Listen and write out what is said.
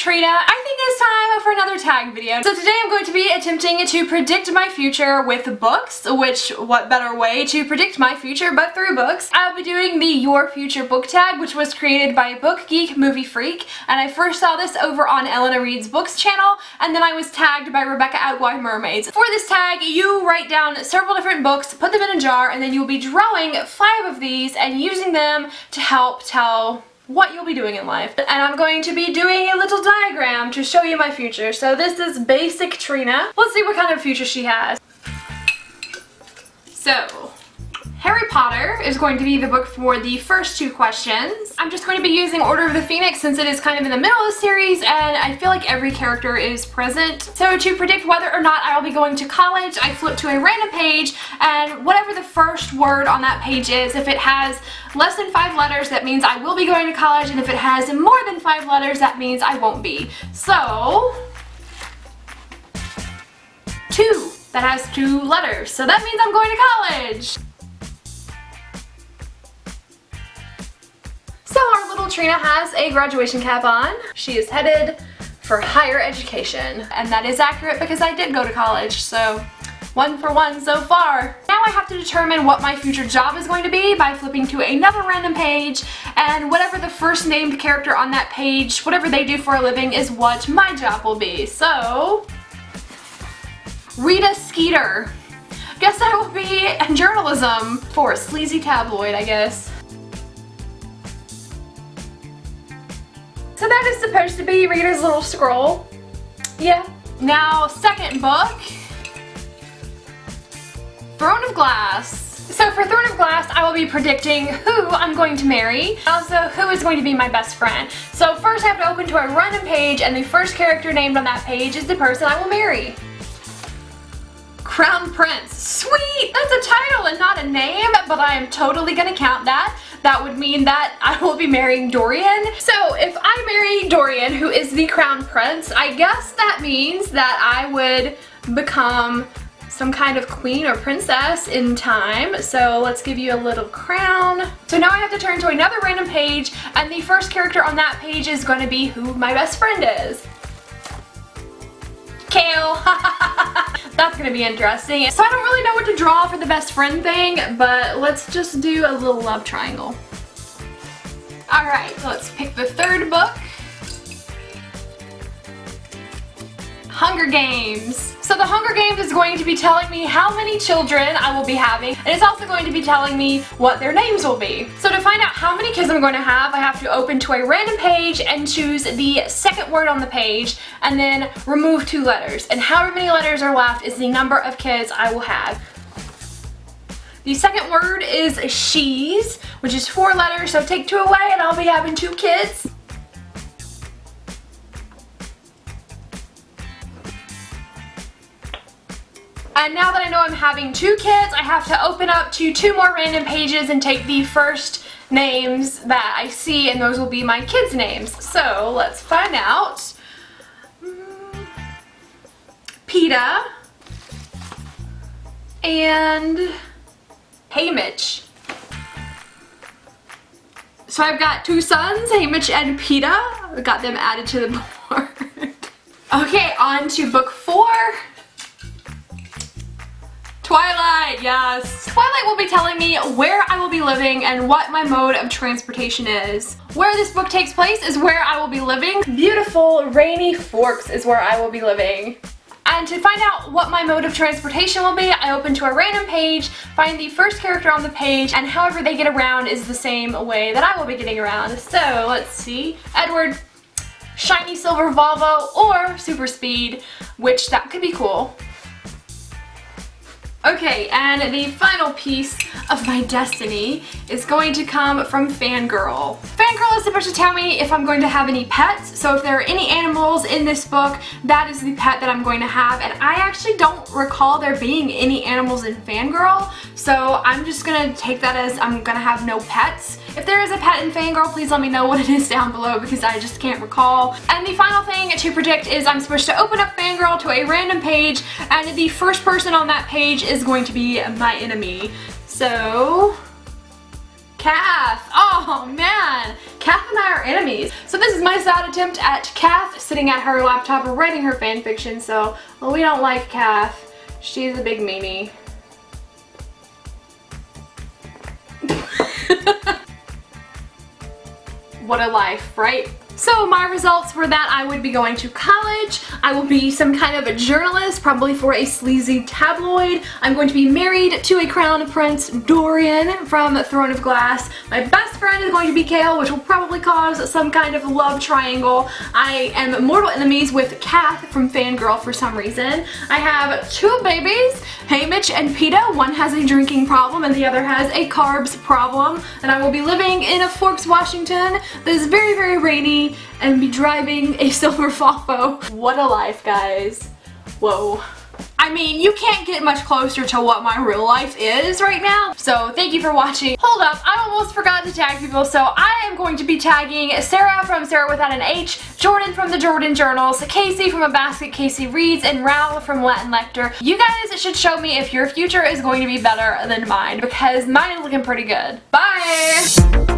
Trina. I think it's time for another tag video. So today I'm going to be attempting to predict my future with books, which what better way to predict my future but through books. I'll be doing the Your Future book tag, which was created by Book Geek Movie Freak, and I first saw this over on Eleanor Reads Books channel, and then I was tagged by Rebecca at Why Mermaids. For this tag, you write down several different books, put them in a jar, and then you'll be drawing 5 of these and using them to help tell what you'll be doing in life. And I'm going to be doing a little diagram to show you my future. So this is basic Trina. Let's see what kind of future she has. So, Harry Potter is going to be the book for the first 2 questions. I'm just going to be using Order of the Phoenix since it is kind of in the middle of the series and I feel like every character is present. So to predict whether or not I will be going to college, I flip to a random page and whatever the first word on that page is, if it has less than 5 letters, that means I will be going to college, and if it has more than 5 letters, that means I won't be. So, 2. That has 2 letters. So that means I'm going to college. So our little Trina has a graduation cap on. She is headed for higher education. And that is accurate because I did go to college, so 1 for 1 so far. Now I have to determine what my future job is going to be by flipping to another random page, and whatever the first named character on that page, whatever they do for a living is what my job will be. So, Rita Skeeter. Guess I will be in journalism for a sleazy tabloid, I guess. So that is supposed to be Rita's little scroll. Yeah. Now, second book. Throne of Glass. So for Throne of Glass, I will be predicting who I'm going to marry, also who is going to be my best friend. So first I have to open to a random page, and the first character named on that page is the person I will marry. Crown Prince. Sweet! That's a title and not a name, but I am totally gonna count that. That would mean that I will be marrying Dorian. So if I marry Dorian, who is the Crown Prince, I guess that means that I would become some kind of queen or princess in time. So let's give you a little crown. So now I have to turn to another random page, and the first character on that page is going to be who my best friend is. Kale. That's gonna be interesting. So I don't really know what to draw for the best friend thing, but let's just do a little love triangle. Alright, let's pick the third book. Hunger Games. So the Hunger Games is going to be telling me how many children I will be having, and it's also going to be telling me what their names will be. So to find out how many kids I'm going to have, I have to open to a random page and choose the second word on the page, and then remove 2 letters. And however many letters are left is the number of kids I will have. The second word is she's, which is 4 letters, so take 2 away and I'll be having 2 kids. And now that I know I'm having 2 kids, I have to open up to 2 more random pages and take the first names that I see, and those will be my kids' names. So let's find out. Peta and Hamish. So I've got 2 sons, Hamish and Peta. I got them added to the board. Okay, on to book 4. Twilight, yes. Twilight will be telling me where I will be living and what my mode of transportation is. Where this book takes place is where I will be living. Beautiful Rainy Forks is where I will be living. And to find out what my mode of transportation will be, I open to a random page, find the first character on the page, and however they get around is the same way that I will be getting around. So let's see. Edward, shiny silver Volvo, or super speed, which that could be cool. Okay, and the final piece of my destiny is going to come from Fangirl. Fangirl is supposed to tell me if I'm going to have any pets, so if there are any animals in this book, that is the pet that I'm going to have, and I actually don't recall there being any animals in Fangirl, so I'm just gonna take that as I'm gonna have no pets. If there is a pet in Fangirl, please let me know what it is down below because I just can't recall. And the final thing to predict is I'm supposed to open up Fangirl to a random page, and the first person on that page is going to be my enemy. So, Kath. Oh man, Kath and I are enemies. So this is my sad attempt at Kath sitting at her laptop writing her fan fiction. So, well, we don't like Kath. She's a big meanie. What a life, right? So my results were that I would be going to college, I will be some kind of a journalist, probably for a sleazy tabloid, I'm going to be married to a crown prince, Dorian, from Throne of Glass, my best friend is going to be Kale, which will probably cause some kind of love triangle, I am mortal enemies with Kath from Fangirl for some reason, I have 2 babies, Hamish and Peta, one has a drinking problem and the other has a carbs problem, and I will be living in Forks, Washington, that is very, very rainy, and be driving a silver Volvo. What a life, guys. Whoa. I mean, you can't get much closer to what my real life is right now. So thank you for watching. Hold up, I almost forgot to tag people, so I am going to be tagging Sarah from Sarah Without an H, Jordan from the Jordan Journals, Casey from A Basket Casey Reads, and Raoul from Latin Lector. You guys should show me if your future is going to be better than mine, because mine is looking pretty good. Bye!